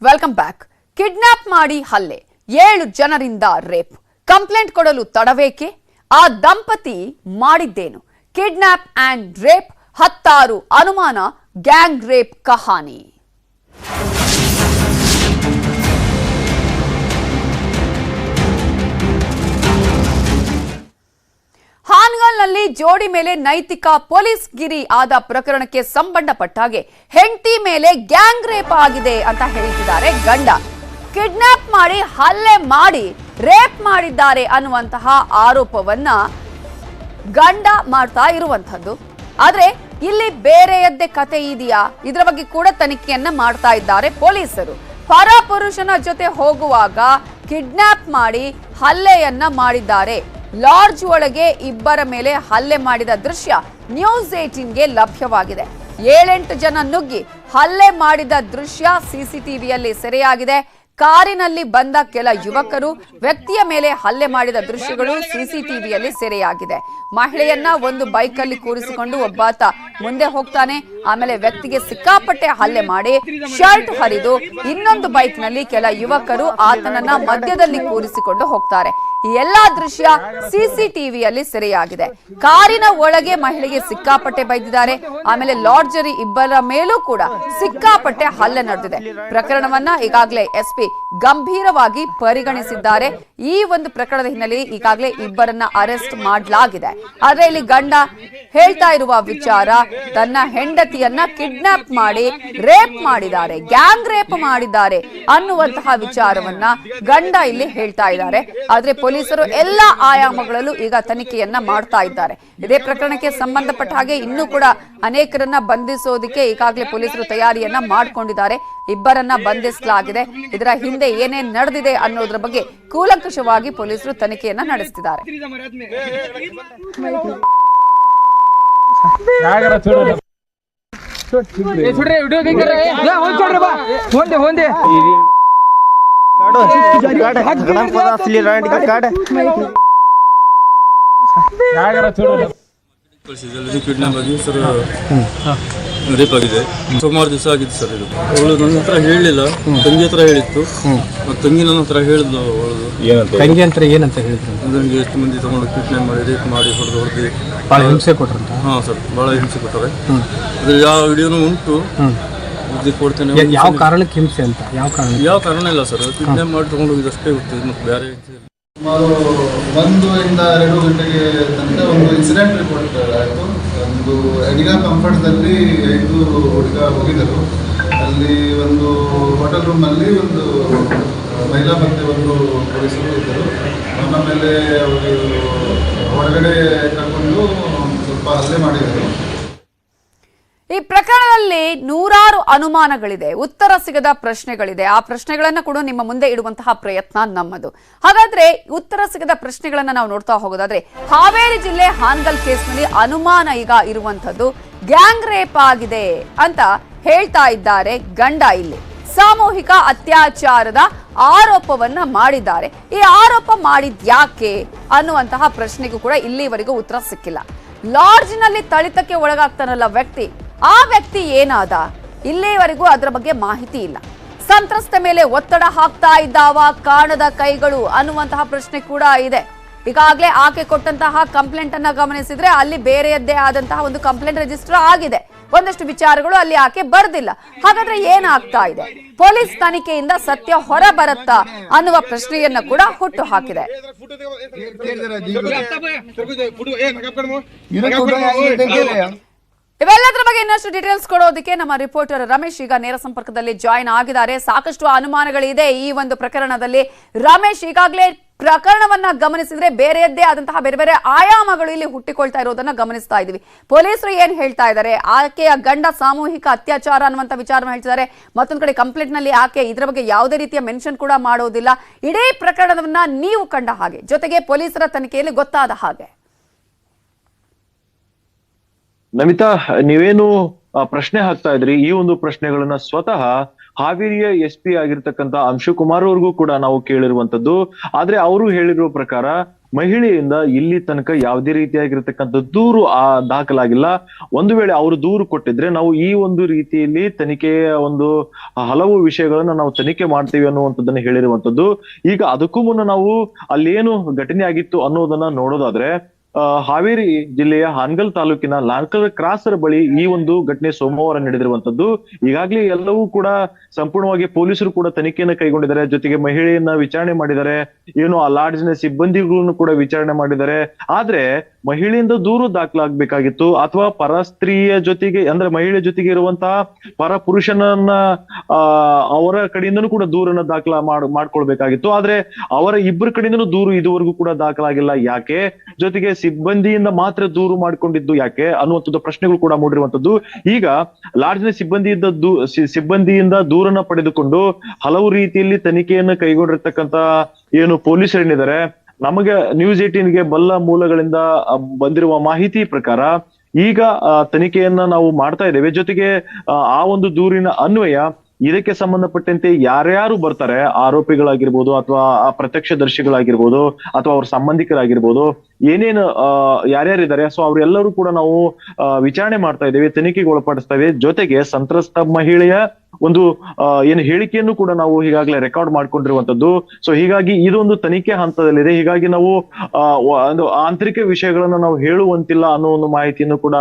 Welcome back. Kidnap ಮಾಡಿ ಹಲ್ಲೆ, 7 ಜನರಿಂದ ರೇಪ್. ಕಂಪ್ಲೇಂಟ್ ಕೊಡಲು ತಡವೇಕೆ? ಆ ದಂಪತಿ ಮಾಡಿದ್ದೇನು? ಕಿಡ್ನಾಪ್ ಅಂಡ್ ರೇಪ್, 16 ಅನುಮಾನ, ಗ್ಯಾಂಗ್ ರೇಪ್ ಕಹಾನಿ. ಹಾನಗಲ್ನಲ್ಲಿ ಜೋಡಿ ಮೇಲೆ ನೈತಿಕ ಪೊಲೀಸ್ ಗಿರಿ ಆದ ಪ್ರಕರಣಕ್ಕೆ ಸಂಬಂಧಪಟ್ಟ ಹಾಗೆ ಹೆಂಡತಿ ಮೇಲೆ ಗ್ಯಾಂಗ್ ರೇಪ್ ಆಗಿದೆ ಅಂತ ಹೇಳ್ತಿದ್ದಾರೆ ಗಂಡ. ಕಿಡ್ನಾಪ್ ಮಾಡಿ ಹಲ್ಲೆ ಮಾಡಿ ರೇಪ್ ಮಾಡಿದ್ದಾರೆ ಅನ್ನುವಂತಹ ಆರೋಪವನ್ನ ಗಂಡ ಮಾಡ್ತಾ ಇರುವಂತದ್ದು. ಆದ್ರೆ ಇಲ್ಲಿ ಬೇರೆಯದ್ದೇ ಕತೆ ಇದೆಯಾ? ಇದರ ಬಗ್ಗೆ ಕೂಡ ತನಿಖೆಯನ್ನ ಮಾಡ್ತಾ ಇದ್ದಾರೆ ಪೊಲೀಸರು. ಪರ ಪುರುಷನ ಜೊತೆ ಹೋಗುವಾಗ ಕಿಡ್ನಾಪ್ ಮಾಡಿ ಹಲ್ಲೆಯನ್ನ ಮಾಡಿದ್ದಾರೆ. ಲಾಡ್ಜ್ ಒಳಗೆ ಇಬ್ಬರ ಮೇಲೆ ಹಲ್ಲೆ ಮಾಡಿದ ದೃಶ್ಯ ನ್ಯೂಸ್ 18ಗೆ ಲಭ್ಯವಾಗಿದೆ. 7-8 ಜನ ನುಗ್ಗಿ ಹಲ್ಲೆ ಮಾಡಿದ ದೃಶ್ಯ ಸಿಸಿಟಿವಿಯಲ್ಲಿ ಸೆರೆಯಾಗಿದೆ. ಕಾರಿನಲ್ಲಿ ಬಂದ ಕೆಲ ಯುವಕರು ವ್ಯಕ್ತಿಯ ಮೇಲೆ ಹಲ್ಲೆ ಮಾಡಿದ ದೃಶ್ಯಗಳು ಸಿಸಿಟಿವಿಯಲ್ಲಿ ಸೆರೆಯಾಗಿದೆ. ಮಹಿಳೆಯನ್ನ ಒಂದು ಬೈಕ್ ಅಲ್ಲಿ ಕೂರಿಸಿಕೊಂಡು ಒಬ್ಬಾತ ಮುಂದೆ ಹೋಗ್ತಾನೆ. ಆಮೇಲೆ ವ್ಯಕ್ತಿಗೆ ಸಿಕ್ಕಾಪಟ್ಟೆ ಹಲ್ಲೆ ಮಾಡಿ ಶರ್ಟ್ ಹರಿದು ಇನ್ನೊಂದು ಬೈಕ್ ನಲ್ಲಿ ಕೆಲ ಯುವಕರು ಆತನನ್ನ ಮಧ್ಯದಲ್ಲಿ ಕೂರಿಸಿಕೊಂಡು ಹೋಗ್ತಾರೆ. ಈ ಎಲ್ಲಾ ದೃಶ್ಯ ಸಿಸಿಟಿವಿಯಲ್ಲಿ ಸೆರೆಯಾಗಿದೆ. ಕಾರಿನ ಒಳಗೆ ಮಹಿಳೆಗೆ ಸಿಕ್ಕಾಪಟ್ಟೆ ಬೈದಿದ್ದಾರೆ. ಆಮೇಲೆ ಲಾಡ್ಜರಿ ಇಬ್ಬರ ಮೇಲೂ ಕೂಡ ಸಿಕ್ಕಾಪಟ್ಟೆ ಹಲ್ಲೆ ನಡೆದಿದೆ. ಪ್ರಕರಣವನ್ನ ಈಗಾಗಲೇ ಎಸ್ಪಿ ಗಂಭೀರವಾಗಿ ಪರಿಗಣಿಸಿದ್ದಾರೆ. ಈ ಒಂದು ಪ್ರಕರಣದ ಹಿನ್ನೆಲೆಯಲ್ಲಿ ಈಗಾಗಲೇ ಇಬ್ಬರನ್ನ ಅರೆಸ್ಟ್ ಮಾಡಲಾಗಿದೆ. ಆದ್ರೆ ಇಲ್ಲಿ ಗಂಡ ಹೇಳ್ತಾ ಇರುವ ವಿಚಾರ, ತನ್ನ ಹೆಂಡತಿಯನ್ನ ಕಿಡ್ನಾಪ್ ಮಾಡಿ ರೇಪ್ ಮಾಡಿದ್ದಾರೆ, ಗ್ಯಾಂಗ್ ರೇಪ್ ಮಾಡಿದ್ದಾರೆ ಅನ್ನುವಂತಹ ವಿಚಾರವನ್ನ ಗಂಡ ಇಲ್ಲಿ ಹೇಳ್ತಾ ಇದ್ದಾರೆ. ಆದ್ರೆ ಪೊಲೀಸರು ಎಲ್ಲಾ ಆಯಾಮಗಳಲ್ಲೂ ಈಗ ತನಿಖೆಯನ್ನ ಮಾಡ್ತಾ ಇದ್ದಾರೆ. ಇದೇ ಪ್ರಕರಣಕ್ಕೆ ಸಂಬಂಧಪಟ್ಟ ಹಾಗೆ ಇನ್ನೂ ಕೂಡ ಅನೇಕರನ್ನ ಬಂಧಿಸೋದಕ್ಕೆ ಈಗಾಗಲೇ ಪೊಲೀಸರು ತಯಾರಿಯನ್ನ ಮಾಡಿಕೊಂಡಿದ್ದಾರೆ. ಇಬ್ಬರನ್ನ ಬಂಧಿಸಲಾಗಿದೆ. ಇದರ ಹಿಂದೆ ಏನೇನ್ ನಡೆದಿದೆ ಅನ್ನೋದ್ರ ಬಗ್ಗೆ ಕೂಲಂಕಷವಾಗಿ ಪೊಲೀಸರು ತನಿಖೆಯನ್ನ ನಡೆಸುತ್ತಿದ್ದಾರೆ. ಕಿಡ್ನಾಪ್ ಆಗಿ ಸರ್ ರೇಪ್ ಆಗಿದೆ. ಸುಮಾರು ದಿವಸ ಆಗಿತ್ತು ಸರ್. ಇದು ಅವಳು ನನ್ನ ಹತ್ರ ಹೇಳಿಲ್ಲ, ತಂಗಿ ಹತ್ರ ಹೇಳಿತ್ತು. ಮತ್ತು ತಂಗಿ ನನ್ನ ಹತ್ರ ಹೇಳಿದ್ಲು. ಅವಳು ತಂಗಿ ಅಂತ ಏನಂತ ಹೇಳಿದ್ರು? ನನಗೆ ಎಷ್ಟು ಮಂದಿ ತಗೊಂಡು ಕಿಡ್ನಾಪ್ ಮಾಡಿ ರೇಪ್ ಮಾಡಿ ಹೊಡೆದು ಭಾಳ ಹಿಂಸೆ ಕೊಟ್ರಂತ. ಹಾಂ ಸರ್, ಭಾಳ ಹಿಂಸೆ ಕೊಟ್ಟರೆ. ಅದ್ರ ಯಾವ ವಿಡಿಯೋನು ಉಂಟು, ಕೊಡ್ತೇನೆ. ಯಾವ ಕಾರಣಕ್ಕೆ ಹಿಂಸೆ ಅಂತ? ಯಾವ ಕಾರಣ ಇಲ್ಲ ಸರ್, ಕಿಡ್ನಾಪ್ ಮಾಡಿ ತಗೊಂಡು ಹೋಗಿದ್ದಷ್ಟೇ ಗೊತ್ತಿದೆ. ಮತ್ತು ಬೇರೆ ಸುಮಾರು 1 ಇಂದ 2 ಗಂಟೆಗೆ ತನಕ ಒಂದು ಇನ್ಸಿಡೆಂಟ್ ರಿಪೋರ್ಟ್ ಆಯಿತು. ಒಂದು ಅಡಿಗಾ ಕಂಫರ್ಟ್ದಲ್ಲಿ 5 ಹುಡುಗ ಹೋಗಿದ್ದರು. ಅಲ್ಲಿ ಒಂದು ಹೋಟೆಲ್ ರೂಮಲ್ಲಿ ಒಂದು ಮಹಿಳಾ ಮತ್ತೆ ಒಂದು ಪೊಲೀಸರು ಇದ್ದರು. ನಮ್ಮ ಮೇಲೆ ಅವರು ಹೊರಗಡೆ ಕರ್ಕೊಂಡು ಸ್ವಲ್ಪ ಹಲ್ಲೆ ಮಾಡಿದರು. ಈ ಪ್ರಕರಣದಲ್ಲಿ ನೂರಾರು ಅನುಮಾನಗಳಿದೆ, ಉತ್ತರ ಸಿಗದ ಪ್ರಶ್ನೆಗಳಿದೆ. ಆ ಪ್ರಶ್ನೆಗಳನ್ನ ಕೂಡ ನಿಮ್ಮ ಮುಂದೆ ಇಡುವಂತಹ ಪ್ರಯತ್ನ ನಮ್ಮದು. ಹಾಗಾದ್ರೆ ಉತ್ತರ ಸಿಗದ ಪ್ರಶ್ನೆಗಳನ್ನ ನಾವು ನೋಡ್ತಾ ಹೋಗೋದಾದ್ರೆ, ಹಾವೇರಿ ಜಿಲ್ಲೆ ಹಾನಗಲ್ ಕೇಸ್ನಲ್ಲಿ ಅನುಮಾನ ಈಗ ಇರುವಂತದ್ದು ಗ್ಯಾಂಗ್ ರೇಪ್ ಆಗಿದೆ ಅಂತ ಹೇಳ್ತಾ ಇದ್ದಾರೆ ಗಂಡ. ಇಲ್ಲಿ ಸಾಮೂಹಿಕ ಅತ್ಯಾಚಾರದ ಆರೋಪವನ್ನ ಮಾಡಿದ್ದಾರೆ. ಈ ಆರೋಪ ಮಾಡಿದ್ಯಾಕೆ ಅನ್ನುವಂತಹ ಪ್ರಶ್ನೆಗೂ ಕೂಡ ಇಲ್ಲಿವರೆಗೂ ಉತ್ತರ ಸಿಕ್ಕಿಲ್ಲ. ಲಾಡ್ಜ್ನಲ್ಲಿ ಥಳಿತಕ್ಕೆ ಒಳಗಾಗ್ತಾನಲ್ಲ ವ್ಯಕ್ತಿ, ಆ ವ್ಯಕ್ತಿ ಏನಾದ? ಇಲ್ಲಿವರೆಗೂ ಅದರ ಬಗ್ಗೆ ಮಾಹಿತಿ ಇಲ್ಲ. ಸಂತ್ರಸ್ತ ಮೇಲೆ ಒತ್ತಡ ಹಾಕ್ತಾ ಇದ್ದಾವ ಕಾಣದ ಕೈಗಳು ಅನ್ನುವಂತಹ ಪ್ರಶ್ನೆ ಕೂಡ ಇದೆ. ಈಗಾಗಲೇ ಆಕೆ ಕೊಟ್ಟಂತಹ ಕಂಪ್ಲೇಂಟ್ ಅನ್ನ ಗಮನಿಸಿದ್ರೆ ಅಲ್ಲಿ ಬೇರೆಯದ್ದೇ ಆದಂತಹ ಒಂದು ಕಂಪ್ಲೇಂಟ್ ರಿಜಿಸ್ಟರ್ ಆಗಿದೆ. ಒಂದಷ್ಟು ವಿಚಾರಗಳು ಅಲ್ಲಿ ಆಕೆ ಬರ್ದಿಲ್ಲ. ಹಾಗಾದ್ರೆ ಏನಾಗ್ತಾ ಇದೆ? ಪೊಲೀಸ್ ತನಿಖೆಯಿಂದ ಸತ್ಯ ಹೊರ ಬರುತ್ತಾ ಅನ್ನುವ ಪ್ರಶ್ನೆಯನ್ನ ಕೂಡ ಹುಟ್ಟು ಹಾಕಿದೆ. ಇವೆಲ್ಲದರ ಬಗ್ಗೆ ಇನ್ನಷ್ಟು ಡೀಟೇಲ್ಸ್ ಕೊಡೋದಕ್ಕೆ ನಮ್ಮ ರಿಪೋರ್ಟರ್ ರಮೇಶ್ ಈಗ ನೇರ ಸಂಪರ್ಕದಲ್ಲಿ ಜಾಯಿನ್ ಆಗಿದ್ದಾರೆ. ಸಾಕಷ್ಟು ಅನುಮಾನಗಳಿದೆ ಈ ಒಂದು ಪ್ರಕರಣದಲ್ಲಿ. ರಮೇಶ್, ಈಗಾಗಲೇ ಪ್ರಕರಣವನ್ನ ಗಮನಿಸಿದ್ರೆ ಬೇರೆಯದ್ದೇ ಆದಂತಹ ಬೇರೆ ಬೇರೆ ಆಯಾಮಗಳು ಇಲ್ಲಿ ಹುಟ್ಟಿಕೊಳ್ತಾ ಇರೋದನ್ನ ಗಮನಿಸ್ತಾ ಇದೀವಿ. ಪೊಲೀಸರು ಏನ್ ಹೇಳ್ತಾ ಇದ್ದಾರೆ? ಆಕೆಯ ಗಂಡ ಸಾಮೂಹಿಕ ಅತ್ಯಾಚಾರ ಅನ್ನುವಂತ ವಿಚಾರವನ್ನು ಹೇಳ್ತಿದ್ದಾರೆ. ಮತ್ತೊಂದು ಕಡೆ ಕಂಪ್ಲೇಂಟ್ ನಲ್ಲಿ ಆಕೆ ಇದ್ರ ಬಗ್ಗೆ ಯಾವುದೇ ರೀತಿಯ ಮೆನ್ಷನ್ ಕೂಡ ಮಾಡೋದಿಲ್ಲ. ಇಡೀ ಪ್ರಕರಣವನ್ನ ನೀವು ಕಂಡ ಹಾಗೆ, ಜೊತೆಗೆ ಪೊಲೀಸರ ತನಿಖೆಯಲ್ಲಿ ಗೊತ್ತಾದ ಹಾಗೆ. ನಮಿತಾ, ನೀವೇನು ಪ್ರಶ್ನೆ ಹಾಕ್ತಾ ಇದ್ರಿ, ಈ ಒಂದು ಪ್ರಶ್ನೆಗಳನ್ನ ಸ್ವತಃ ಹಾವೇರಿಯ SP ಆಗಿರ್ತಕ್ಕಂಥ ಅಂಶುಕುಮಾರ್ ಅವ್ರಿಗೂ ಕೂಡ ನಾವು ಕೇಳಿರುವಂತದ್ದು. ಆದ್ರೆ ಅವರು ಹೇಳಿರುವ ಪ್ರಕಾರ ಮಹಿಳೆಯಿಂದ ಇಲ್ಲಿ ತನಕ ಯಾವುದೇ ರೀತಿಯಾಗಿರ್ತಕ್ಕಂಥ ದೂರು ದಾಖಲಾಗಿಲ್ಲ. ಒಂದು ವೇಳೆ ಅವರು ದೂರು ಕೊಟ್ಟಿದ್ರೆ ನಾವು ಈ ಒಂದು ರೀತಿಯಲ್ಲಿ ತನಿಖೆಯ ಒಂದು ಹಲವು ವಿಷಯಗಳನ್ನ ನಾವು ತನಿಖೆ ಮಾಡ್ತೀವಿ ಅನ್ನುವಂಥದ್ದನ್ನ ಹೇಳಿರುವಂತದ್ದು. ಈಗ ಅದಕ್ಕೂ ಮುನ್ನ ನಾವು ಅಲ್ಲೇನು ಘಟನೆ ಆಗಿತ್ತು ಅನ್ನೋದನ್ನ ನೋಡೋದಾದ್ರೆ, ಹಾವೇರಿ ಜಿಲ್ಲೆಯ ಹಾನಗಲ್ ತಾಲೂಕಿನ ಲಾಂಕಲ್ ಕ್ರಾಸರ್ ಬಳಿ ಈ ಒಂದು ಘಟನೆ ಸೋಮವಾರ ನಡೆದಿರುವಂತದ್ದು. ಈಗಾಗಲೇ ಎಲ್ಲವೂ ಕೂಡ ಸಂಪೂರ್ಣವಾಗಿ ಪೊಲೀಸರು ಕೂಡ ತನಿಖೆಯನ್ನು ಕೈಗೊಂಡಿದ್ದಾರೆ. ಜೊತೆಗೆ ಮಹಿಳೆಯನ್ನ ವಿಚಾರಣೆ ಮಾಡಿದ್ದಾರೆ, ಏನು ಆ ಲಾಡ್ಜ್ನ ಸಿಬ್ಬಂದಿಗಳನ್ನು ಕೂಡ ವಿಚಾರಣೆ ಮಾಡಿದ್ದಾರೆ. ಆದ್ರೆ ಮಹಿಳೆಯಿಂದ ದೂರು ದಾಖಲಾಗಬೇಕಾಗಿತ್ತು, ಅಥವಾ ಪರ ಸ್ತ್ರೀಯ ಜೊತೆಗೆ ಅಂದ್ರೆ ಮಹಿಳೆ ಜೊತೆಗೆ ಇರುವಂತಹ ಪರ ಪುರುಷನನ್ನ ಅವರ ಕಡೆಯಿಂದನೂ ಕೂಡ ದೂರನ್ನ ಮಾಡ್ಕೊಳ್ಬೇಕಾಗಿತ್ತು. ಆದ್ರೆ ಅವರ ಇಬ್ಬರ ಕಡೆಯಿಂದನೂ ದೂರು ಇದುವರೆಗೂ ಕೂಡ ದಾಖಲಾಗಿಲ್ಲ. ಯಾಕೆ? ಜೊತೆಗೆ ಸಿಬ್ಬಂದಿಯಿಂದ ಮಾತ್ರ ದೂರು ಮಾಡಿಕೊಂಡಿದ್ದು ಯಾಕೆ ಅನ್ನುವಂಥದ್ದು ಪ್ರಶ್ನೆಗಳು ಕೂಡ ಮೂಡಿರುವಂತದ್ದು. ಈಗ ಲಾಡ್ಜ್ನ ಸಿಬ್ಬಂದಿಯಿಂದ ದೂರನ್ನ ಪಡೆದುಕೊಂಡು ಹಲವು ರೀತಿಯಲ್ಲಿ ತನಿಖೆಯನ್ನು ಕೈಗೊಂಡಿರ್ತಕ್ಕಂತ ಏನು ಪೊಲೀಸರೇನಿದ್ದಾರೆ, ನಮಗೆ ನ್ಯೂಸ್ 18ಗೆ ಬಲ್ಲ ಮೂಲಗಳಿಂದ ಬಂದಿರುವ ಮಾಹಿತಿ ಪ್ರಕಾರ ಈಗ ತನಿಖೆಯನ್ನ ನಾವು ಮಾಡ್ತಾ ಇದ್ದೇವೆ. ಜೊತೆಗೆ ಆ ಒಂದು ದೂರಿನ ಅನ್ವಯ ಇದಕ್ಕೆ ಸಂಬಂಧಪಟ್ಟಂತೆ ಯಾರ್ಯಾರು ಬರ್ತಾರೆ, ಆರೋಪಿಗಳಾಗಿರ್ಬೋದು ಅಥವಾ ಆ ಪ್ರತ್ಯಕ್ಷದರ್ಶಿಗಳಾಗಿರ್ಬೋದು ಅಥವಾ ಅವ್ರ ಸಂಬಂಧಿಕರಾಗಿರ್ಬೋದು, ಏನೇನು ಯಾರ್ಯಾರಿದ್ದಾರೆ, ಸೊ ಅವರೆಲ್ಲರೂ ಕೂಡ ನಾವು ವಿಚಾರಣೆ ಮಾಡ್ತಾ ಇದ್ದೇವೆ, ತನಿಖೆಗೆ ಒಳಪಡಿಸ್ತಾ ಇದ್ದೇವೆ. ಜೊತೆಗೆ ಸಂತ್ರಸ್ತ ಮಹಿಳೆಯ ಒಂದು ಏನು ಹೇಳಿಕೆಯನ್ನು ಕೂಡ ನಾವು ಈಗಾಗಲೇ ರೆಕಾರ್ಡ್ ಮಾಡ್ಕೊಂಡಿರುವಂತದ್ದು. ಸೊ ಹೀಗಾಗಿ ಇದೊಂದು ತನಿಖೆ ಹಂತದಲ್ಲಿದೆ. ಹೀಗಾಗಿ ನಾವು ಒಂದು ಆಂತರಿಕ ವಿಷಯಗಳನ್ನ ನಾವು ಹೇಳುವಂತಿಲ್ಲ ಅನ್ನೋ ಒಂದು ಮಾಹಿತಿಯನ್ನು ಕೂಡ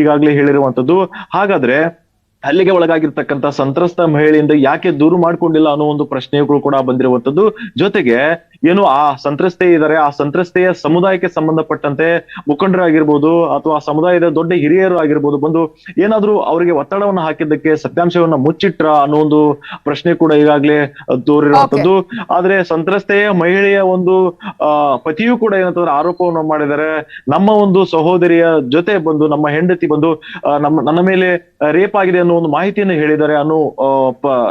ಈಗಾಗಲೇ ಹೇಳಿರುವಂತದ್ದು. ಹಾಗಾದ್ರೆ ಹಲ್ಲೆಗೆ ಒಳಗಾಗಿರ್ತಕ್ಕಂಥ ಸಂತ್ರಸ್ತ ಮಹಿಳೆಯಿಂದ ಯಾಕೆ ದೂರು ಮಾಡ್ಕೊಂಡಿಲ್ಲ ಅನ್ನೋ ಒಂದು ಪ್ರಶ್ನೆಗಳು ಕೂಡ ಬಂದಿರುವಂತದ್ದು. ಜೊತೆಗೆ ಏನು ಆ ಸಂತ್ರಸ್ತೆ ಇದ್ದಾರೆ, ಆ ಸಂತ್ರಸ್ತೆಯ ಸಮುದಾಯಕ್ಕೆ ಸಂಬಂಧಪಟ್ಟಂತೆ ಮುಖಂಡರಾಗಿರ್ಬೋದು ಅಥವಾ ಸಮುದಾಯದ ದೊಡ್ಡ ಹಿರಿಯರು ಆಗಿರ್ಬೋದು ಬಂದು ಏನಾದ್ರೂ ಅವರಿಗೆ ಒತ್ತಡವನ್ನ ಹಾಕಿದ್ದಕ್ಕೆ ಸತ್ಯಾಂಶವನ್ನ ಮುಚ್ಚಿಟ್ರ ಅನ್ನೋ ಒಂದು ಪ್ರಶ್ನೆ ಕೂಡ ಈಗಾಗಲೇ ತೋರಿರುವಂತದ್ದು. ಆದ್ರೆ ಸಂತ್ರಸ್ತೆಯ ಮಹಿಳೆಯ ಒಂದು ಪತಿಯೂ ಕೂಡ ಏನಂತಂದ್ರೆ ಆರೋಪವನ್ನು ಮಾಡಿದ್ದಾರೆ. ನಮ್ಮ ಒಂದು ಸಹೋದರಿಯ ಜೊತೆ ಬಂದು, ನಮ್ಮ ಹೆಂಡತಿ ಬಂದು ನನ್ನ ಮೇಲೆ ರೇಪ್ ಆಗಿದೆ ಅನ್ನೋ ಒಂದು ಮಾಹಿತಿಯನ್ನು ಹೇಳಿದ್ದಾರೆ ಅನ್ನೋ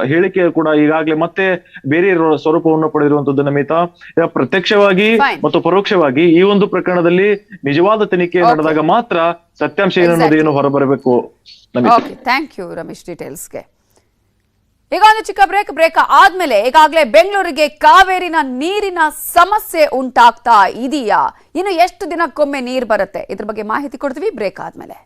ಹೇಳಿಕೆ ಕೂಡ ಈಗಾಗಲೇ ಮತ್ತೆ ಬೇರೆ ಸ್ವರೂಪವನ್ನು ಪಡೆದಿರುವಂತದ್ದು. ನಮಿತಾ, ಪ್ರತ್ಯಕ್ಷವಾಗಿ ಮತ್ತು ಪರೋಕ್ಷವಾಗಿ ಈ ಒಂದು ಪ್ರಕರಣದಲ್ಲಿ ನಿಜವಾದ ತನಿಖೆ ನಡೆದಾಗ ಮಾತ್ರ ಸತ್ಯಾಂಶ ಏನು ಹೊರಬರಬೇಕು. ಥ್ಯಾಂಕ್ ಯು ರಮೇಶ್ ಡೀಟೇಲ್ಸ್ಗೆ. ಈಗ ಒಂದು ಚಿಕ್ಕ ಬ್ರೇಕ್ ಆದ್ಮೇಲೆ ಈಗಾಗಲೇ ಬೆಂಗಳೂರಿಗೆ ಕಾವೇರಿನ ನೀರಿನ ಸಮಸ್ಯೆ ಉಂಟಾಗ್ತಾ ಇದೆಯಾ, ಇನ್ನು ಎಷ್ಟು ದಿನಕ್ಕೊಮ್ಮೆ ನೀರು ಬರುತ್ತೆ, ಇದ್ರ ಬಗ್ಗೆ ಮಾಹಿತಿ ಕೊಡ್ತೀವಿ ಬ್ರೇಕ್ ಆದ್ಮೇಲೆ.